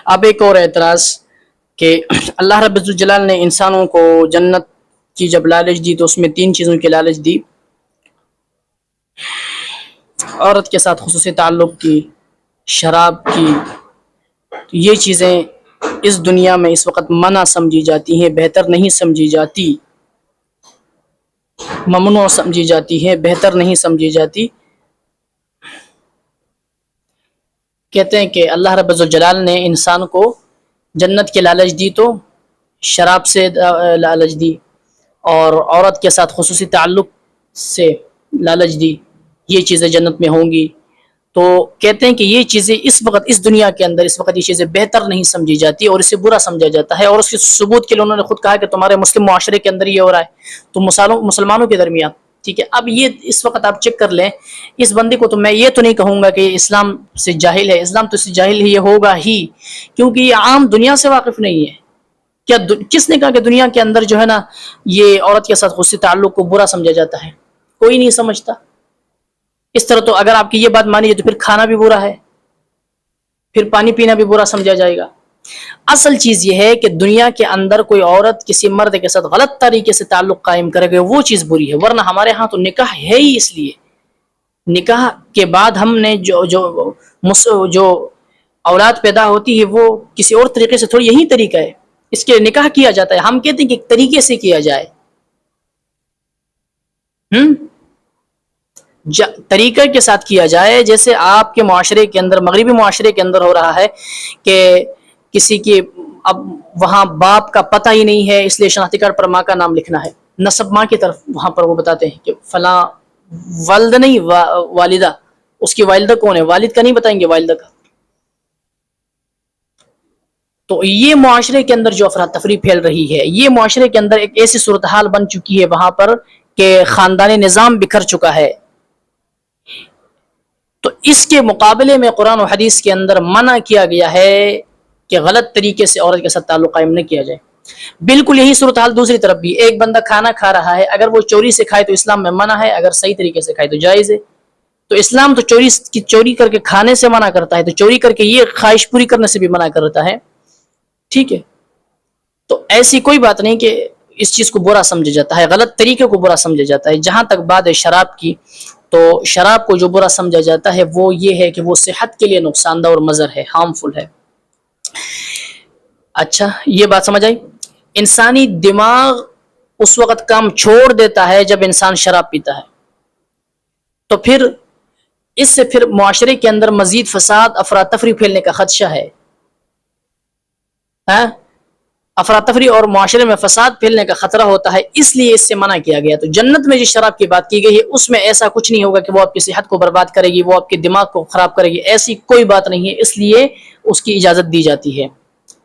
اب ایک اور اعتراض کہ اللہ رب الجلال نے انسانوں کو جنت کی جب لالچ دی تو اس میں 3 چیزوں کی لالچ دی: عورت کے ساتھ خصوصی تعلق کی، شراب کی. یہ چیزیں اس دنیا میں اس وقت منع سمجھی جاتی ہیں، بہتر نہیں سمجھی جاتی، ممنوع سمجھی جاتی ہیں، بہتر نہیں سمجھی جاتی. کہتے ہیں کہ اللہ رب الجلال نے انسان کو جنت کی لالچ دی تو شراب سے لالچ دی، اور عورت کے ساتھ خصوصی تعلق سے لالچ دی، یہ چیزیں جنت میں ہوں گی. تو کہتے ہیں کہ یہ چیزیں اس وقت اس دنیا کے اندر اس وقت یہ چیزیں بہتر نہیں سمجھی جاتی اور اسے برا سمجھا جاتا ہے. اور اس کے ثبوت کے لیے انہوں نے خود کہا کہ تمہارے مسلم معاشرے کے اندر یہ ہو رہا ہے، تو مسلمانوں کے درمیان. ٹھیک ہے، اب یہ اس وقت آپ چیک کر لیں اس بندے کو. تو میں یہ تو نہیں کہوں گا کہ اسلام سے جاہل ہے، اسلام تو اس سے جاہل ہی ہوگا ہی، کیونکہ یہ عام دنیا سے واقف نہیں ہے. کیا کس نے کہا کہ دنیا کے اندر جو ہے نا یہ عورت کے ساتھ خصوصی تعلق کو برا سمجھا جاتا ہے؟ کوئی نہیں سمجھتا. اس طرح تو اگر آپ کی یہ بات مانی جائے تو پھر کھانا بھی برا ہے، پھر پانی پینا بھی برا سمجھا جائے گا. اصل چیز یہ ہے کہ دنیا کے اندر کوئی عورت کسی مرد کے ساتھ غلط طریقے سے تعلق قائم کرے گا وہ چیز بری ہے. ورنہ ہمارے ہاں تو نکاح ہے ہی اس لیے. نکاح کے بعد ہم نے جو اولاد پیدا ہوتی ہے وہ کسی اور طریقے سے تھوڑی، یہی طریقہ ہے اس کے نکاح کیا جاتا ہے. ہم کہتے ہیں کہ ایک طریقے سے کیا جائے، طریقے کے ساتھ کیا جائے. جیسے آپ کے معاشرے کے اندر، مغربی معاشرے کے اندر ہو رہا ہے کہ کسی کی اب وہاں باپ کا پتہ ہی نہیں ہے، اس لیے شناختی کارڈ پر ماں کا نام لکھنا ہے. نسب ماں کی طرف وہاں پر وہ بتاتے ہیں کہ فلاں والدہ نہیں والدہ، اس کی والدہ کون ہے، والد کا نہیں بتائیں گے، والدہ کا. تو یہ معاشرے کے اندر جو افراتفری پھیل رہی ہے، یہ معاشرے کے اندر ایک ایسی صورتحال بن چکی ہے وہاں پر کہ خاندانی نظام بکھر چکا ہے. تو اس کے مقابلے میں قرآن و حدیث کے اندر منع کیا گیا ہے کہ غلط طریقے سے عورت کے ساتھ تعلق قائم نہ کیا جائے. بالکل یہی صورتحال دوسری طرف بھی، ایک بندہ کھانا کھا رہا ہے، اگر وہ چوری سے کھائے تو اسلام میں منع ہے، اگر صحیح طریقے سے کھائے تو جائز ہے. تو اسلام تو چوری کر کے کھانے سے منع کرتا ہے، تو چوری کر کے یہ خواہش پوری کرنے سے بھی منع کرتا ہے. ٹھیک ہے، تو ایسی کوئی بات نہیں کہ اس چیز کو برا سمجھا جاتا ہے، غلط طریقے کو برا سمجھا جاتا ہے. جہاں تک بات ہے شراب کی، تو شراب کو جو برا سمجھا جاتا ہے وہ یہ ہے کہ وہ صحت کے لیے نقصان دہ اور مضر ہے، ہارمفل ہے. اچھا، یہ بات سمجھ آئی. انسانی دماغ اس وقت کام چھوڑ دیتا ہے جب انسان شراب پیتا ہے. تو پھر اس سے پھر معاشرے کے اندر مزید فساد، افراتفری پھیلنے کا خدشہ ہے. افراتفری اور معاشرے میں فساد پھیلنے کا خطرہ ہوتا ہے، اس لیے اس سے منع کیا گیا. تو جنت میں جو شراب کی بات کی گئی ہے اس میں ایسا کچھ نہیں ہوگا کہ وہ آپ کی صحت کو برباد کرے گی، وہ آپ کے دماغ کو خراب کرے گی، ایسی کوئی بات نہیں ہے، اس لیے اس کی اجازت دی جاتی ہے.